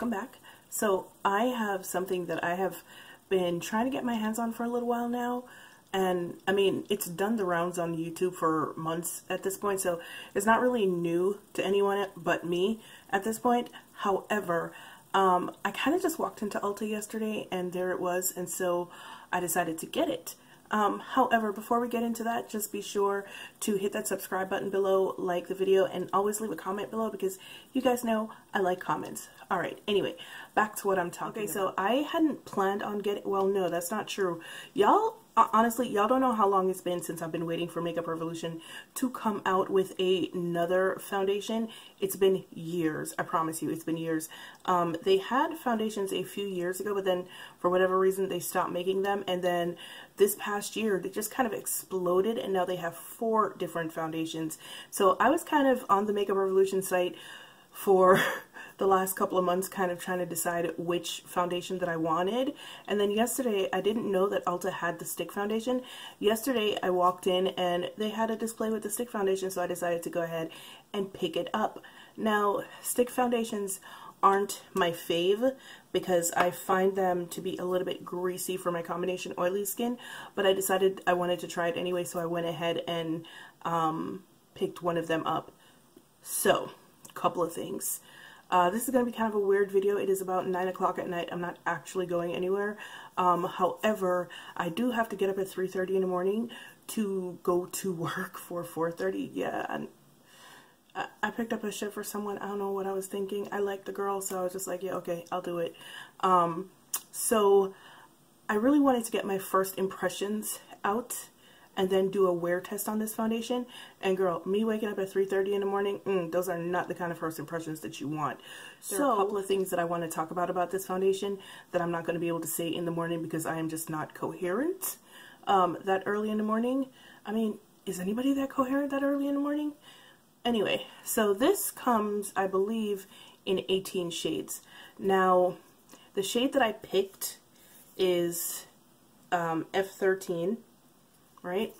welcome back. So I have something that I have been trying to get my hands on for a little while now, and I mean it's done the rounds on YouTube for months at this point, so it's not really new to anyone but me at this point. However, I kind of just walked into Ulta yesterday and there it was, and so I decided to get it. However, before we get into that, just be sure to hit that subscribe button below, like the video, and always leave a comment below because you guys know I like comments. Alright, anyway, back to what I'm talking about. So I hadn't planned on getting, well, no, that's not true. Y'all, honestly, y'all don't know how long it's been since I've been waiting for Makeup Revolution to come out with another foundation. It's been years, I promise you, it's been years. They had foundations a few years ago, but then for whatever reason they stopped making them, and then this past year they just kind of exploded and now they have 4 different foundations. So I was kind of on the Makeup Revolution site for the last couple of months kind of trying to decide which foundation that I wanted, and then yesterday I didn't know that Ulta had the stick foundation. Yesterday I walked in and they had a display with the stick foundation, so I decided to go ahead and pick it up. Now, stick foundations aren't my fave because I find them to be a little bit greasy for my combination oily skin, but I decided I wanted to try it anyway, so I went ahead and picked one of them up. So, a couple of things. This is going to be kind of a weird video. It is about 9 o'clock at night. I'm not actually going anywhere. However, I do have to get up at 3:30 in the morning to go to work for 4:30. Yeah, I picked up a shift for someone. I don't know what I was thinking. I liked the girl, so I was just like, yeah, okay, I'll do it. So I really wanted to get my first impressions out and then do a wear test on this foundation. And girl, me waking up at 3:30 in the morning, those are not the kind of first impressions that you want. There are a couple of things that I want to talk about this foundation that I'm not going to be able to say in the morning because I am just not coherent that early in the morning. I mean, is anybody that coherent that early in the morning? Anyway, so this comes, I believe, in 18 shades. Now, the shade that I picked is F13, right?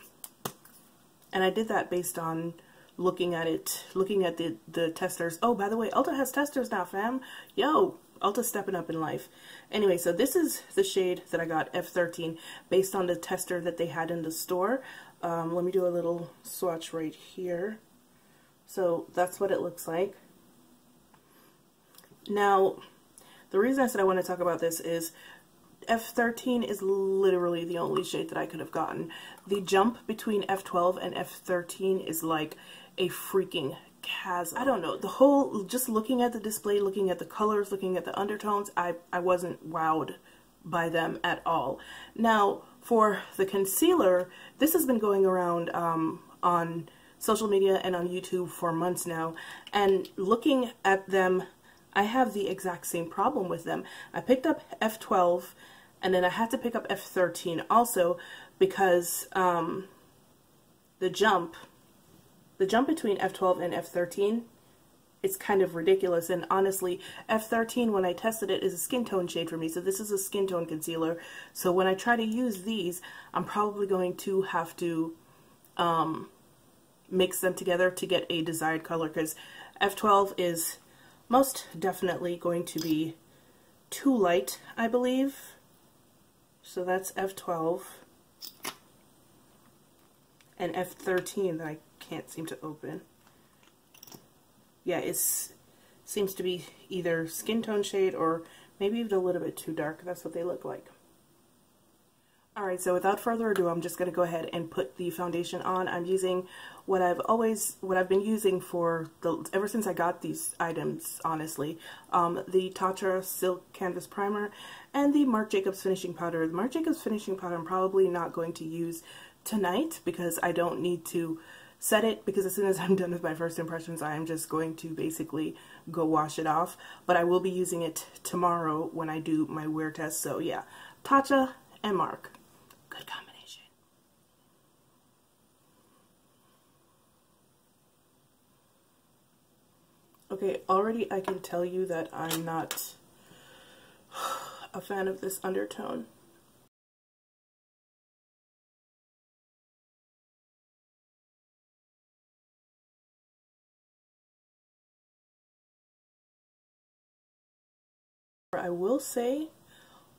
And I did that based on looking at it, looking at the testers. Oh, by the way, Ulta has testers now, fam. Yo, Ulta's stepping up in life. Anyway, so this is the shade that I got, F13, based on the tester that they had in the store. Let me do a little swatch right here. So that's what it looks like. Now, the reason I said I want to talk about this is F13 is literally the only shade that I could have gotten. The jump between F12 and F13 is like a freaking chasm. I don't know, the whole, just looking at the display, looking at the colors, looking at the undertones, I wasn't wowed by them at all. Now, for the concealer, this has been going around on social media and on YouTube for months now, and looking at them, I have the exact same problem with them. I picked up F12 and then I had to pick up F13 also because the jump between F12 and F13, it's kind of ridiculous. And honestly, F13, when I tested it, is a skin tone shade for me, so this is a skin tone concealer. So when I try to use these, I'm probably going to have to mix them together to get a desired color, because F12 is most definitely going to be too light, I believe. So that's F12. And F13 that I can't seem to open. Yeah, it seems to be either skin tone shade or maybe even a little bit too dark. That's what they look like. Alright, so without further ado, I'm just going to go ahead and put the foundation on. I'm using what I've been using for ever since I got these items, honestly. The Tatcha Silk Canvas Primer and the Marc Jacobs Finishing Powder. The Marc Jacobs Finishing Powder I'm probably not going to use tonight because I don't need to set it, because as soon as I'm done with my first impressions, I am just going to basically go wash it off. But I will be using it tomorrow when I do my wear test. So yeah, Tatcha and Marc. Good combination. Okay, already I can tell you that I'm not a fan of this undertone. I will say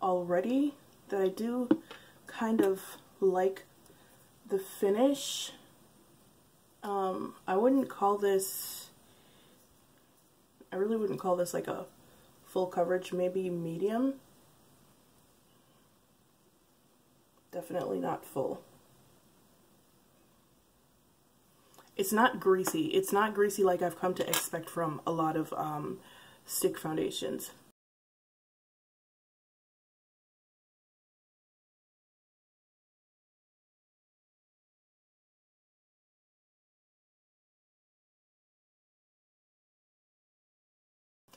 already that I do kind of like the finish. I wouldn't call this, I really wouldn't call this like a full coverage, maybe medium. Definitely not full. It's not greasy. It's not greasy like I've come to expect from a lot of stick foundations.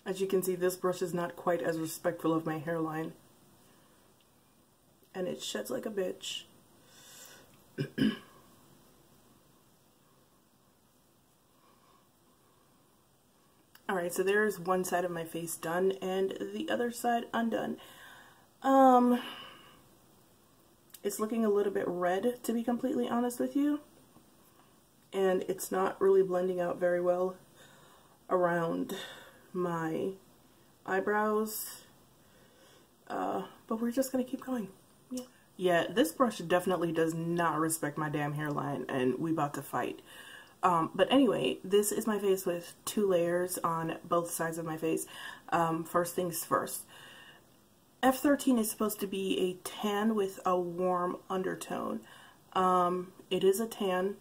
As you can see, this brush is not quite as respectful of my hairline. And it sheds like a bitch. Alright, so there's one side of my face done and the other side undone. It's looking a little bit red, to be completely honest with you. And it's not really blending out very well around my eyebrows. But we're just gonna keep going. Yeah, this brush definitely does not respect my damn hairline, and we about to fight. But anyway, this is my face with 2 layers on both sides of my face. First things first. F13 is supposed to be a tan with a warm undertone. It is a tan.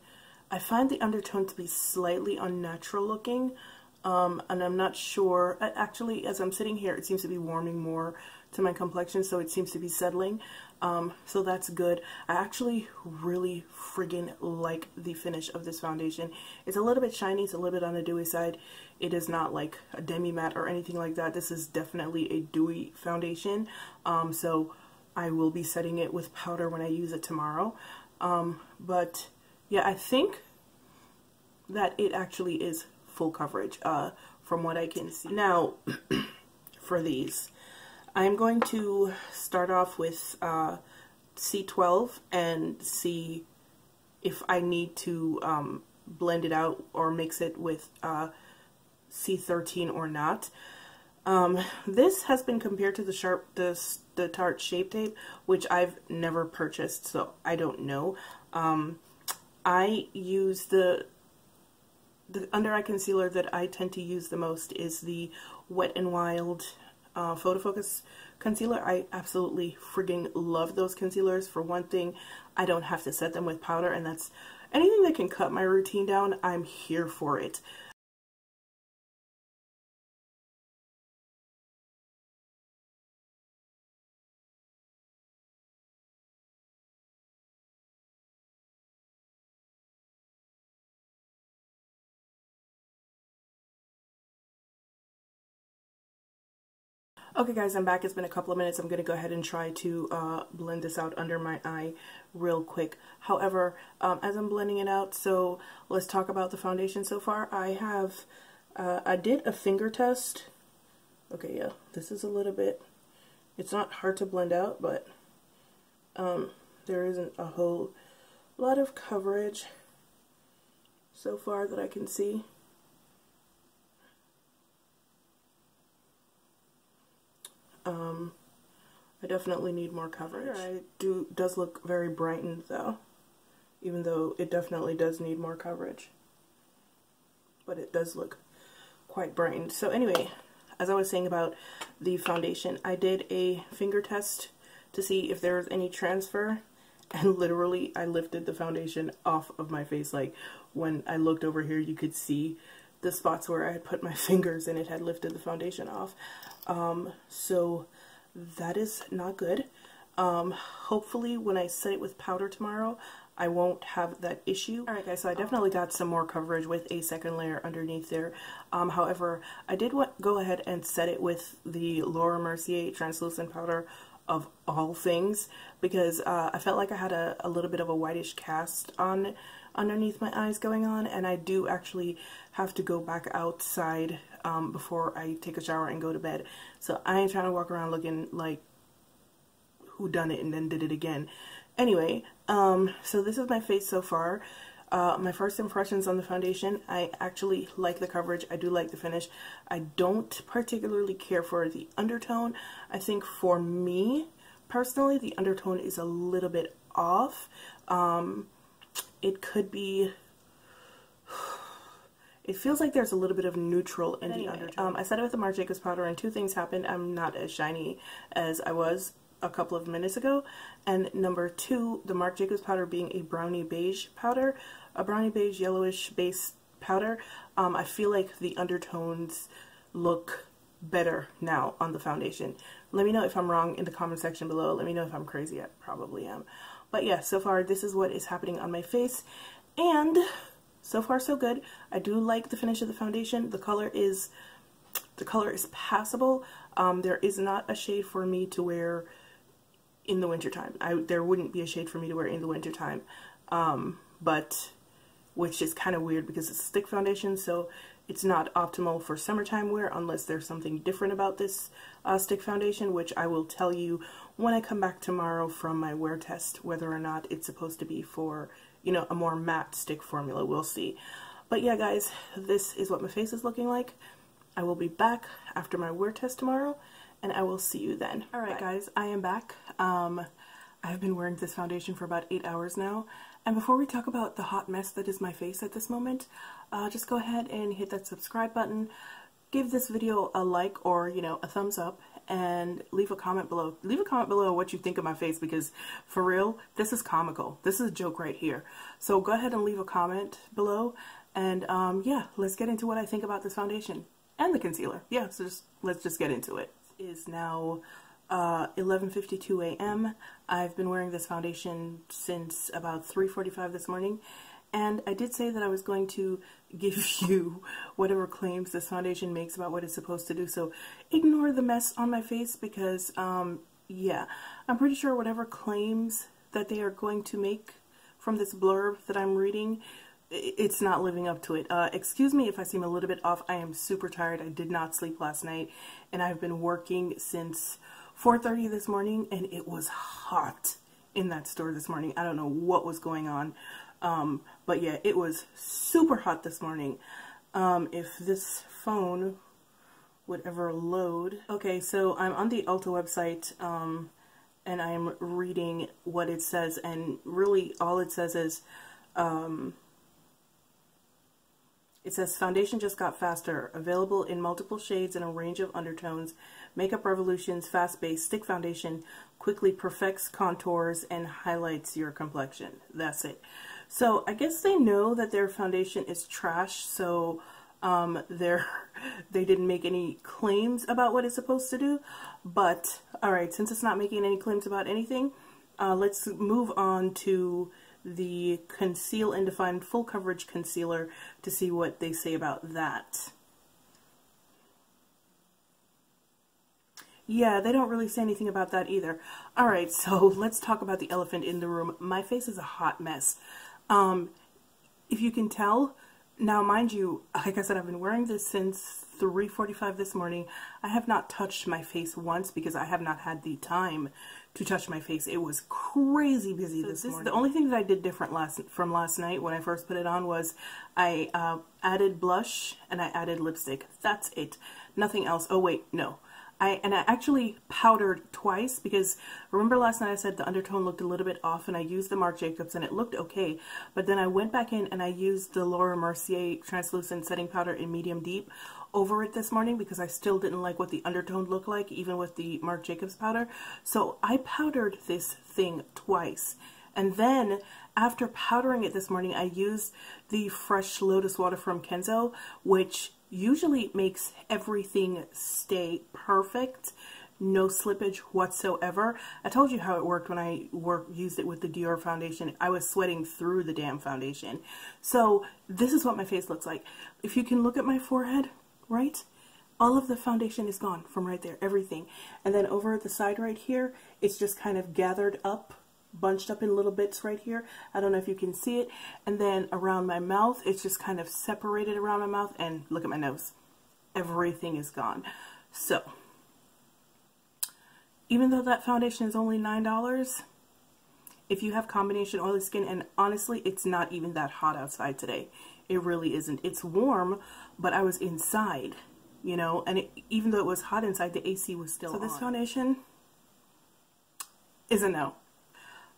I find the undertone to be slightly unnatural looking, and I'm not sure. Actually, as I'm sitting here, it seems to be warming more to my complexion, so it seems to be settling. So that's good. I actually really friggin' like the finish of this foundation. It's a little bit shiny, it's a little bit on the dewy side. It is not like a demi matte or anything like that. This is definitely a dewy foundation. So I will be setting it with powder when I use it tomorrow. But yeah, I think that it actually is full coverage from what I can see. Now, for these, I'm going to start off with C12 and see if I need to blend it out or mix it with C13 or not. This has been compared to the Tarte Shape Tape, which I've never purchased, so I don't know. I use the under eye concealer that I tend to use the most is the Wet n Wild Photo Focus concealer. I absolutely frigging love those concealers. For one thing, I don't have to set them with powder, and that's anything that can cut my routine down, I'm here for it. Okay guys, I'm back. It's been a couple of minutes. I'm going to go ahead and try to blend this out under my eye real quick. However, as I'm blending it out, so let's talk about the foundation so far. I did a finger test. Okay, yeah, this is a little bit, it's not hard to blend out, but there isn't a whole lot of coverage so far that I can see. I definitely need more coverage. It does look very brightened though, even though it definitely does need more coverage. But it does look quite brightened. So anyway, as I was saying about the foundation, I did a finger test to see if there was any transfer, and literally I lifted the foundation off of my face. Like when I looked over here, you could see the spots where I had put my fingers and it had lifted the foundation off. So that is not good. Hopefully when I set it with powder tomorrow, I won't have that issue. Alright guys, so I definitely got some more coverage with a second layer underneath there. However, I did go ahead and set it with the Laura Mercier translucent powder of all things, because I felt like I had a little bit of a whitish cast on underneath my eyes going on, and I do actually have to go back outside before I take a shower and go to bed. So I ain't trying to walk around looking like who done it and then did it again. Anyway, so this is my face so far. My first impressions on the foundation, I actually like the coverage. I do like the finish. I don't particularly care for the undertone. I think for me, personally, the undertone is a little bit off. It could be... It feels like there's a little bit of neutral in the undertone. I said it with the Marc Jacobs powder, and two things happened. I'm not as shiny as I was a couple of minutes ago. And number two, the Marc Jacobs powder being a brownie beige powder, a brownie beige yellowish base powder, I feel like the undertones look better now on the foundation. Let me know if I'm wrong in the comment section below. Let me know if I'm crazy. I probably am. But yeah, so far this is what is happening on my face, and so far so good. I do like the finish of the foundation. The color is passable. There is not a shade for me to wear in the wintertime. There wouldn't be a shade for me to wear in the wintertime, but which is kind of weird because it's a stick foundation, so it's not optimal for summertime wear unless there's something different about this stick foundation, which I will tell you when I come back tomorrow from my wear test, whether or not it's supposed to be for, you know, a more matte stick formula. We'll see. But yeah, guys, this is what my face is looking like. I will be back after my wear test tomorrow, and I will see you then. Alright guys, I am back. I've been wearing this foundation for about 8 hours now, and before we talk about the hot mess that is my face at this moment, just go ahead and hit that subscribe button, give this video a like or, you know, a thumbs up, and leave a comment below. Leave a comment below what you think of my face, because for real, this is comical. This is a joke right here. So go ahead and leave a comment below, and yeah, let's get into what I think about this foundation and the concealer. Yeah, so let's just get into it. It is now 11:52 a.m. I've been wearing this foundation since about 3:45 this morning, and I did say that I was going to give you whatever claims this foundation makes about what it's supposed to do, so ignore the mess on my face, because yeah, I'm pretty sure whatever claims that they are going to make from this blurb that I'm reading, it's not living up to it. Excuse me if I seem a little bit off. I am super tired. I did not sleep last night, and I've been working since 4:30 this morning, and it was hot in that store this morning. I don't know what was going on, but yeah, it was super hot this morning. If this phone would ever load. Okay, so I'm on the Ulta website, and I'm reading what it says, and really all it says is, it says, foundation just got faster, available in multiple shades and a range of undertones. Makeup Revolution's fast-based stick foundation quickly perfects contours and highlights your complexion. That's it. So I guess they know that their foundation is trash, so they didn't make any claims about what it's supposed to do. But alright, since it's not making any claims about anything, let's move on to the Conceal and Define Full Coverage Concealer to see what they say about that. Yeah, they don't really say anything about that either. Alright, so let's talk about the elephant in the room. My face is a hot mess. If you can tell, now mind you, like I said, I've been wearing this since 3:45 this morning. I have not touched my face once because I have not had the time to touch my face. It was crazy busy this morning. The only thing that I did different from last night when I first put it on was I added blush and I added lipstick. That's it. Nothing else. Oh wait, no. I actually powdered twice, because remember last night I said the undertone looked a little bit off, and I used the Marc Jacobs and it looked okay, but then I went back in and I used the Laura Mercier translucent setting powder in medium deep over it this morning because I still didn't like what the undertone looked like even with the Marc Jacobs powder. So I powdered this thing twice, and then after powdering it this morning I used the Fresh Lotus Water from Kenzo, which usually makes everything stay perfect, no slippage whatsoever. I told you how it worked when I used it with the Dior foundation. I was sweating through the damn foundation. So this is what my face looks like. If you can look at my forehead, right? All of the foundation is gone from right there, everything. And then over at the side right here, it's just kind of gathered up, bunched up in little bits right here. I don't know if you can see it. And then around my mouth, it's just kind of separated around my mouth, and look at my nose. Everything is gone. So even though that foundation is only $9, if you have combination oily skin, and honestly, it's not even that hot outside today. It really isn't. It's warm, but I was inside, you know, and even though it was hot inside, the AC was still on. So this foundation is a no.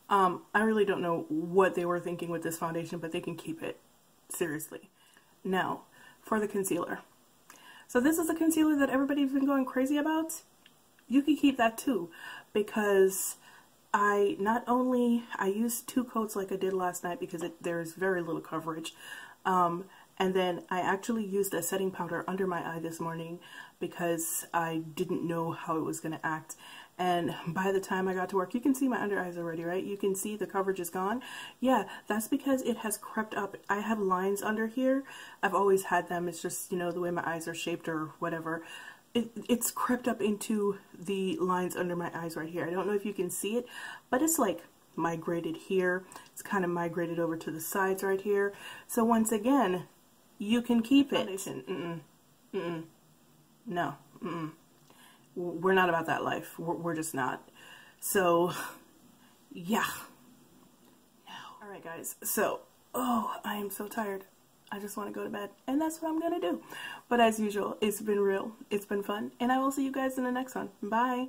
I really don't know what they were thinking with this foundation, but they can keep it. Seriously. Now, for the concealer. So this is a concealer that everybody's been going crazy about. You can keep that too, because I used 2 coats like I did last night because there's very little coverage. And then I actually used a setting powder under my eye this morning because I didn't know how it was going to act. And by the time I got to work, you can see my under eyes already, right? You can see the coverage is gone. Yeah, that's because it has crept up. I have lines under here. I've always had them. It's just, you know, the way my eyes are shaped or whatever. It's crept up into the lines under my eyes right here. I don't know if you can see it, but it's like migrated here. It's kind of migrated over to the sides right here. So once again, you can keep it. No. We're not about that life. We're just not. So, yeah. No. Alright guys, so, I am so tired. I just want to go to bed, and that's what I'm going to do. But as usual, it's been real, it's been fun, and I will see you guys in the next one. Bye!